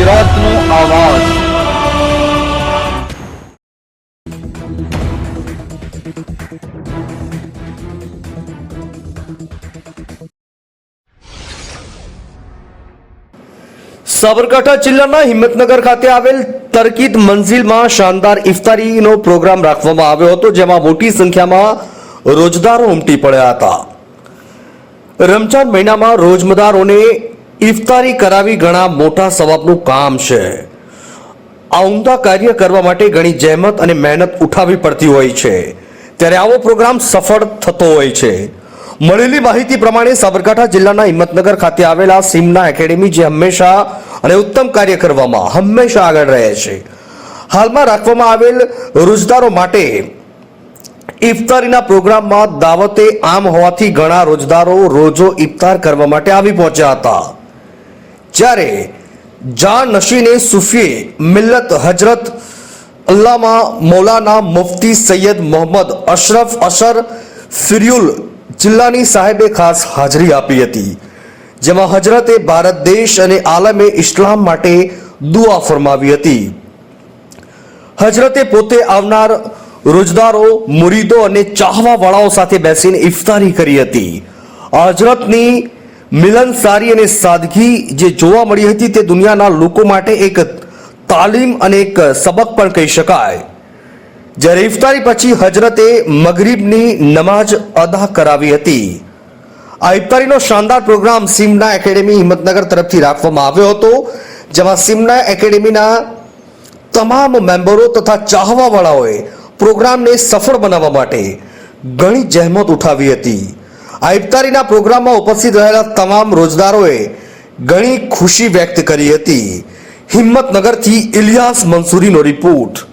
ગુજરાતનો આવાજ। સાબરકાંઠા જિલ્લાના હિંમતનગર ખાતે આવેલ તરકીદ મંઝિલમાં શાનદાર ઇફતારીનો પ્રોગ્રામ રાખવામાં આવ્યો હતો, જેમાં મોટી સંખ્યામાં રોજદારો ઉમટી પડ્યા હતા। રમજાન મહિનામાં રોજમદારોને ઇફતારી કરાવી ઘણા મોટા સવાબનું કામ છે। આ ઉમદા કાર્ય કરવા માટે ઘણી જહેમત અને મહેનત ઉઠાવવી પડતી હોય છે, ત્યારે આવો પ્રોગ્રામ સફળ થતો હોય છે। મળેલી માહિતી પ્રમાણે સાબરકાંઠા જિલ્લાના હિંમતનગર ખાતે આવેલા સિમના એકેડેમી જે હંમેશા અને ઉત્તમ કાર્ય કરવામાં હંમેશા આગળ રહે છે, હાલમાં રાખવામાં આવેલ રોજદારો માટે ઇફતારીના પ્રોગ્રામમાં દાવતે આમ હોવાથી ઘણા રોજદારો રોજો ઇફતાર કરવા માટે આવી પહોંચ્યા હતા। જ્યારે જાન નશીને સુફી મિલ્લત હજરત અલ્લામા મૌલાના મુફતી સૈયદ મોહમ્મદ અશરફ અસર ફિર્યુલ જિલ્લાની સાહેબે ખાસ હાજરી આપી હતી, જેમાં હજરતે ભારત દેશ અને આલમે ઇસ્લામ માટે દુઆ ફરમાવી હતી। હજરતે પોતે આવનાર રોજદારો, મુરીદો અને ચાહવા વાળાઓ સાથે બેસીને ઇફતારી કરી હતી। હજરતની મિલનસારી અને સાદગી જે જોવા મળી હતી તે દુનિયાના લોકો માટે એક તાલીમ અને એક સબક પણ કહી શકાય। જ્યારે ઇફતારી પછી હજરતે મગરિબની નમાઝ અદા કરાવી હતી। આ ઇફતારીનો શાનદાર પ્રોગ્રામ સિમના એકેડેમી હિંમતનગર તરફથી રાખવામાં આવ્યો હતો, જેમાં સિમના એકેડેમીના તમામ મેમ્બરો તથા ચાહવા વાળાઓએ પ્રોગ્રામને સફળ બનાવવા માટે ઘણી જહેમત ઉઠાવી હતી। આ ઇફતારીના પ્રોગ્રામમાં ઉપસ્થિત રહેલા તમામ રોજદારોએ ઘણી ખુશી વ્યક્ત કરી હતી। હિંમતનગરથી ઇલિયાસ મંસૂરીનો રિપોર્ટ।